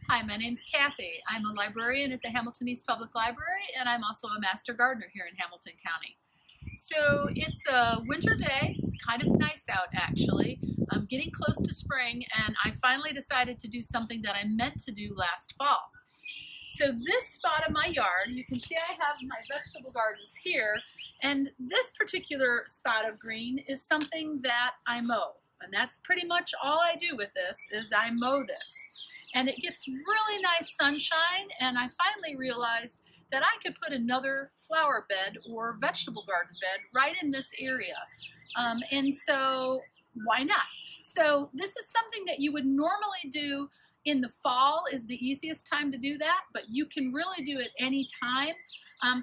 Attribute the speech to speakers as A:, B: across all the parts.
A: Hi, my name's Kathy. I'm a librarian at the Hamilton East Public Library, and I'm also a master gardener here in Hamilton County. So it's a winter day, kind of nice out actually. I'm getting close to spring, and I finally decided to do something that I meant to do last fall. So this spot of my yard, you can see I have my vegetable gardens here, and this particular spot of green is something that I mow. And that's pretty much all I do with this, is I mow this. And it gets really nice sunshine, and I finally realized that I could put another flower bed or vegetable garden bed right in this area. And so why not? So this is something that you would normally do in the fall is the easiest time to do that, but you can really do it any time.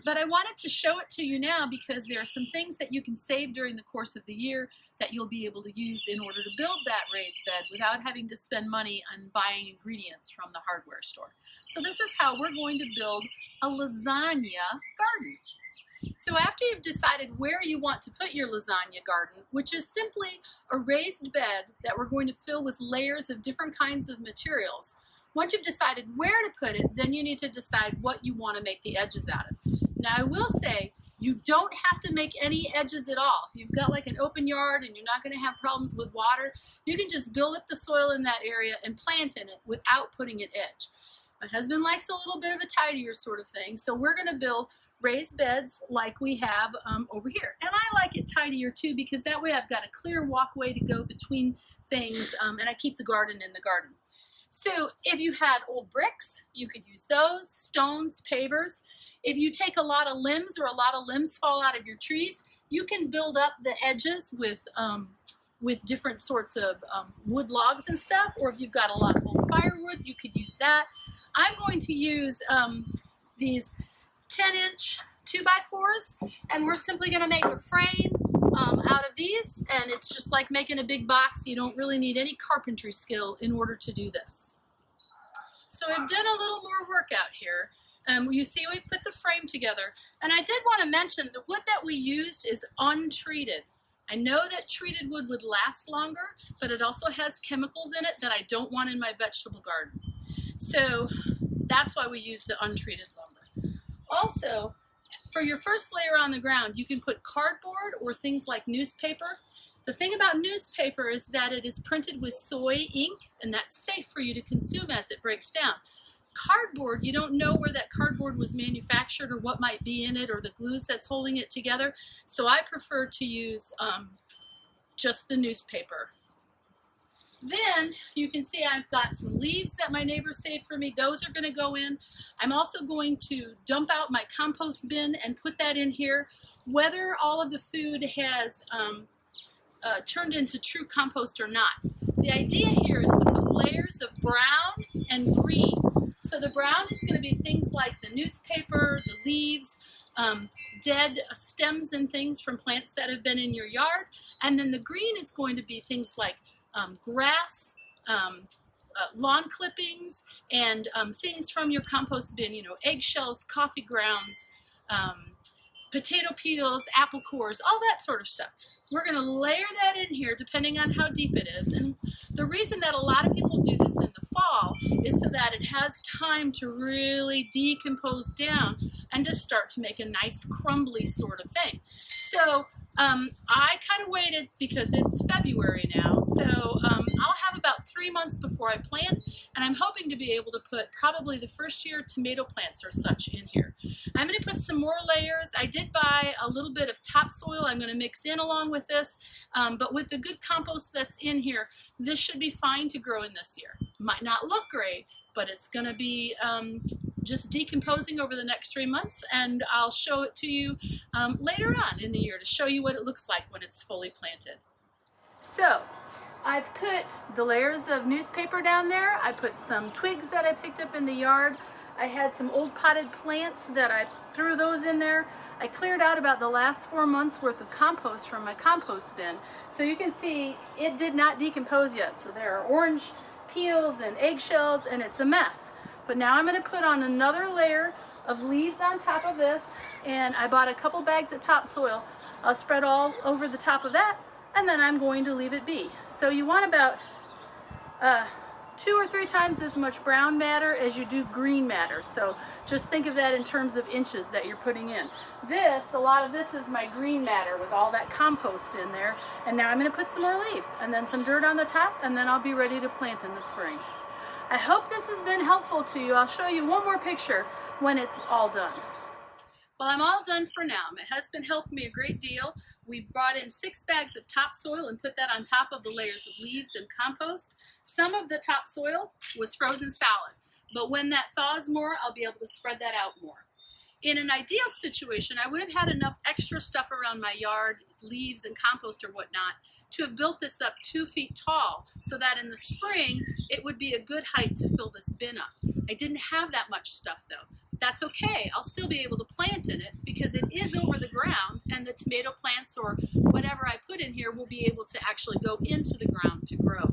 A: But I wanted to show it to you now because there are some things that you can save during the course of the year that you'll be able to use in order to build that raised bed without having to spend money on buying ingredients from the hardware store. So this is how we're going to build a lasagna garden. So after you've decided where you want to put your lasagna garden, which is simply a raised bed that we're going to fill with layers of different kinds of materials, once you've decided where to put it, then you need to decide what you want to make the edges out of. Now I will say, you don't have to make any edges at all. If you've got like an open yard and you're not going to have problems with water, you can just build up the soil in that area and plant in it without putting an edge. My husband likes a little bit of a tidier sort of thing, so we're going to build raised beds like we have over here. And I like it tidier too because that way I've got a clear walkway to go between things and I keep the garden in the garden. So if you had old bricks, you could use those, stones, pavers. If you take a lot of limbs or a lot of limbs fall out of your trees, you can build up the edges with different sorts of wood logs and stuff, or if you've got a lot of old firewood, you could use that. I'm going to use these 10-inch 2x4s, and we're simply going to make a frame out of these, and it's just like making a big box. You don't really need any carpentry skill in order to do this. So I've done a little more work out here. You see we've put the frame together, and I did want to mention the wood that we used is untreated. I know that treated wood would last longer, but it also has chemicals in it that I don't want in my vegetable garden. So that's why we use the untreated lumber. Also, for your first layer on the ground, you can put cardboard or things like newspaper. The thing about newspaper is that it is printed with soy ink, and that's safe for you to consume as it breaks down. Cardboard, you don't know where that cardboard was manufactured or what might be in it or the glues that's holding it together. So I prefer to use just the newspaper. Then you can see I've got some leaves that my neighbor saved for me. Those are going to go in. I'm also going to dump out my compost bin and put that in here. Whether all of the food has turned into true compost or not. The idea here is to put layers of brown and green. So the brown is going to be things like the newspaper, the leaves, dead stems and things from plants that have been in your yard. And then the green is going to be things like grass, lawn clippings, and things from your compost bin, you know, eggshells, coffee grounds, potato peels, apple cores, all that sort of stuff. We're going to layer that in here depending on how deep it is. And the reason that a lot of people do this in the fall is so that it has time to really decompose down and to start to make a nice crumbly sort of thing. So I kind of waited because it's February now, so I'll have about 3 months before I plant, and I'm hoping to be able to put probably the first year tomato plants or such in here. I'm going to put some more layers. I did buy a little bit of topsoil I'm going to mix in along with this, but with the good compost that's in here, this should be fine to grow in this year. Might not look great, but it's going to be just decomposing over the next 3 months, and I'll show it to you later on in the year to show you what it looks like when it's fully planted. So I've put the layers of newspaper down there. I put some twigs that I picked up in the yard. I had some old potted plants that I threw those in there. I cleared out about the last 4 months worth of compost from my compost bin. So you can see it did not decompose yet. So there are orange peels and eggshells, and it's a mess. But now I'm going to put on another layer of leaves on top of this, and I bought a couple bags of topsoil. I'll spread all over the top of that, and then I'm going to leave it be. So you want about
B: 2 or 3 times as much brown matter as you do green matter. So just think of that in terms of inches that you're putting in. A lot of this is my green matter with all that compost in there. And now I'm going to put some more leaves and then some dirt on the top, and then I'll be ready to plant in the spring. I hope this has been helpful to you. I'll show you one more picture when it's all done.
A: Well, I'm all done for now. My husband helped me a great deal. We brought in 6 bags of topsoil and put that on top of the layers of leaves and compost. Some of the topsoil was frozen solid, but when that thaws more, I'll be able to spread that out more. In an ideal situation, I would have had enough extra stuff around my yard, leaves and compost or whatnot, to have built this up 2 feet tall so that in the spring, it would be a good height to fill this bin up. I didn't have that much stuff though. That's okay. I'll still be able to plant in it because it is over the ground, and the tomato plants or whatever I put in here will be able to actually go into the ground to grow.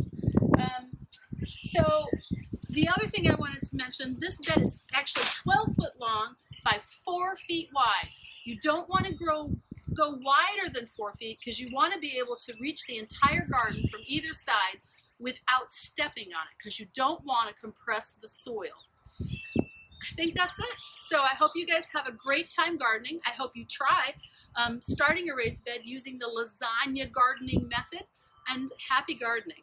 A: So the other thing I wanted to mention, this bed is actually 12 foot long by 4 feet wide. You don't want to go wider than 4 feet because you want to be able to reach the entire garden from either side without stepping on it, because you don't want to compress the soil. I think that's it. So I hope you guys have a great time gardening. I hope you try starting a raised bed using the lasagna gardening method, and happy gardening.